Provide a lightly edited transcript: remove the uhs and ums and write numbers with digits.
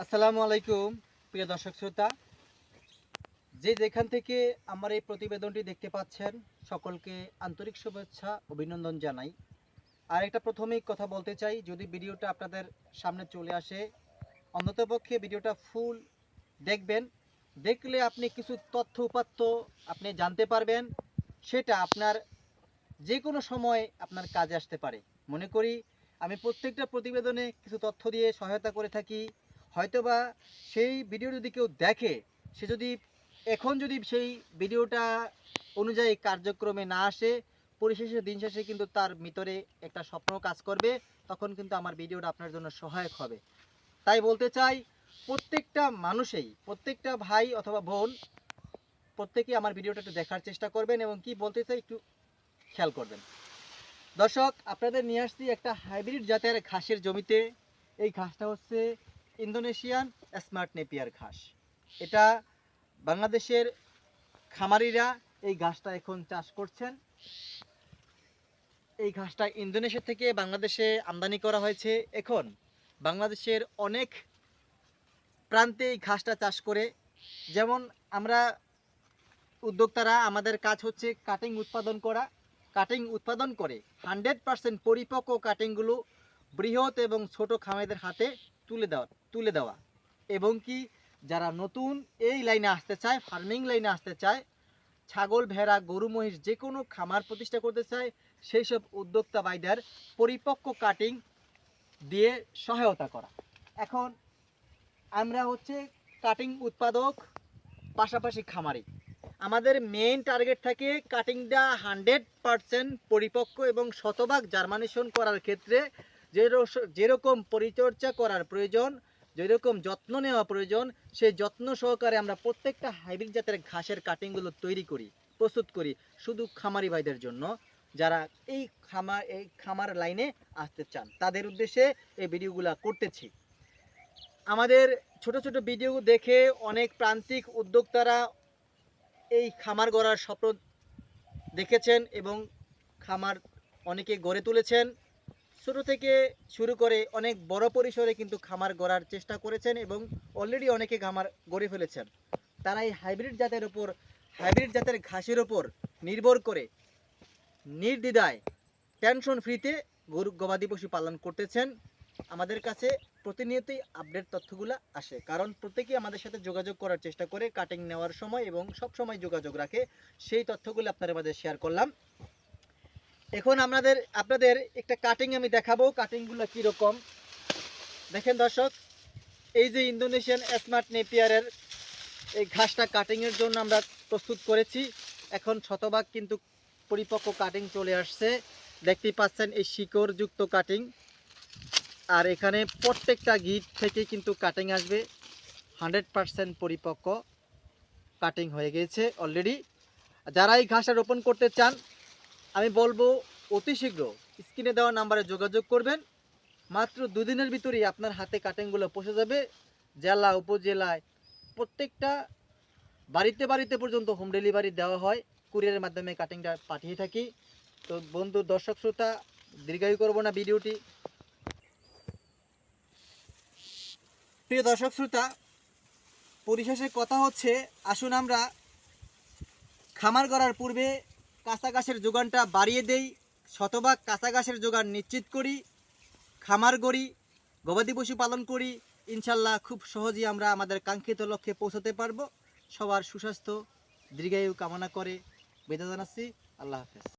আসসালামু আলাইকুম প্রিয় দর্শক শ্রোতা, যে যেখান থেকে আমার এই প্রতিবেদনটি দেখতে পাচ্ছেন সকলকে আন্তরিক শুভেচ্ছা অভিনন্দন জানাই। আর একটা প্রথমেই কথা বলতে চাই, যদি ভিডিওটা আপনাদের সামনে চলে আসে অন্ততপক্ষে ভিডিওটা ফুল দেখবেন। দেখলে আপনি কিছু তথ্য উপাত্ত আপনি জানতে পারবেন, সেটা আপনার যে কোনো সময় আপনার কাজে আসতে পারে। মনে করি আমি প্রত্যেকটা প্রতিবেদনে কিছু তথ্য দিয়ে সহায়তা করে থাকি। হয়তোবা সেই ভিডিও যদি কেউ দেখে, সে যদি এখন যদি সেই ভিডিওটা অনুযায়ী কার্যক্রমে না আসে, পরিশেষে দিন শেষে কিন্তু তার ভিতরে একটা স্বপ্ন কাজ করবে, তখন কিন্তু আমার ভিডিওটা আপনার জন্য সহায়ক হবে। তাই বলতে চাই, প্রত্যেকটা মানুষেই, প্রত্যেকটা ভাই অথবা বোন, প্রত্যেকেই আমার ভিডিওটা একটু দেখার চেষ্টা করবেন এবং কি বলতে চাই একটু খেয়াল করবেন। দর্শক, আপনাদের নিয়ে আসছি একটা হাইব্রিড জাতের ঘাসের জমিতে। এই ঘাসটা হচ্ছে ইন্দোনেশিয়ান স্মার্ট নেপিয়ার ঘাস। এটা বাংলাদেশের খামারিরা এই ঘাসটা এখন চাষ করছেন। এই ঘাসটা ইন্দোনেশিয়া থেকে বাংলাদেশে আমদানি করা হয়েছে। এখন বাংলাদেশের অনেক প্রান্তে এই ঘাসটা চাষ করে। যেমন আমরা উদ্যোক্তারা, আমাদের কাজ হচ্ছে কাটিং উৎপাদন করা। কাটিং উৎপাদন করে 100% পরিপক্ক কাটিংগুলো বৃহৎ এবং ছোট খামারিদের হাতে তুলে দেওয়া এবং কি যারা নতুন এই লাইনে আসতে চায়, ফার্মিং লাইনে আসতে চায়, ছাগল ভেড়া গরু মহিষ যে কোনো খামার প্রতিষ্ঠা করতে চায়, সেই সব উদ্যোক্তা ভাইদের পরিপক্ক কাটিং দিয়ে সহায়তা করা। এখন আমরা হচ্ছে কাটিং উৎপাদক, পাশাপাশি খামারি। আমাদের মেইন টার্গেট থাকে কাটিংটা 100% পরিপক্ক এবং শতভাগ জার্মানেশন করার ক্ষেত্রে যেরকম পরিচর্যা করার প্রয়োজন, যেরকম যত্ন নেওয়া প্রয়োজন, সেই যত্ন সহকারে আমরা প্রত্যেকটা হাইব্রিড জাতের ঘাসের কাটিংগুলো তৈরি করি, প্রস্তুত করি শুধু খামারি ভাইদের জন্য, যারা এই খামার লাইনে আসতে চান, তাদের উদ্দেশ্যে এই ভিডিওগুলো করতেছি। আমাদের ছোট ছোট ভিডিও দেখে অনেক প্রান্তিক উদ্যোক্তারা এই খামার গড়ার স্বপ্ন দেখেছেন এবং খামার অনেকে গড়ে তুলেছেন। ছোট থেকে শুরু করে অনেক বড় পরিসরে কিন্তু খামার গড়ার চেষ্টা করেছেন এবং অলরেডি অনেকে খামার গড়ে ফেলেছেন। তারা এই হাইব্রিড জাতের ঘাসের ওপর নির্ভর করে নির্দ্বিধায় টেনশন ফ্রিতে গবাদি পশু পালন করতেছেন। আমাদের কাছে প্রতিনিয়তই আপডেট তথ্যগুলো আসে, কারণ প্রত্যেকেই আমাদের সাথে যোগাযোগ করার চেষ্টা করে কাটিং নেওয়ার সময় এবং সব সময় যোগাযোগ রাখে। সেই তথ্যগুলো আপনাদের মাঝে শেয়ার করলাম। এখন আপনাদের একটা কাটিং আমি দেখাবো, কাটিংগুলো কীরকম দেখেন দর্শক। এই যে ইন্দোনেশিয়ান স্মার্ট নেপিয়ারের এই ঘাসটা কাটিংয়ের জন্য আমরা প্রস্তুত করেছি। এখন শতভাগ কিন্তু পরিপক্ক কাটিং চলে আসছে, দেখতেই পাচ্ছেন এই শিকড়যুক্ত কাটিং। আর এখানে প্রত্যেকটা গিট থেকে কিন্তু কাটিং আসবে, 100% পরিপক্ক কাটিং হয়ে গেছে অলরেডি। যারা এই ঘাসটা রোপণ করতে চান, আমি বলবো অতি শীঘ্র স্ক্রিনে দেওয়া নাম্বারে যোগাযোগ করবেন। মাত্র 2 দিনের ভিতরেই আপনার হাতে কাটিংগুলো পৌঁছে যাবে। জেলা উপজেলায় প্রত্যেকটা বাড়িতে বাড়িতে পর্যন্ত হোম ডেলিভারি দেওয়া হয়, কুরিয়ারের মাধ্যমে কাটিংটা পাঠিয়ে থাকি। তো বন্ধু দর্শক শ্রোতা, দীর্ঘায়ু করব না ভিডিওটি। প্রিয় দর্শক শ্রোতা, পরিশেষে কথা হচ্ছে, আসুন আমরা খামার গড়ার পূর্বে কাঁচা ঘাসের যোগানটা বাড়িয়ে দেই, শতভাগ কাঁচা ঘাসের যোগান নিশ্চিত করি, খামার গড়ি, গবাদি পশু পালন করি। ইনশাল্লাহ খুব সহজেই আমরা আমাদের কাঙ্ক্ষিত লক্ষ্যে পৌঁছাতে পারবো। সবার সুস্বাস্থ্য দীর্ঘায়ু কামনা করে বিদায় জানাচ্ছি। আল্লাহ হাফেজ।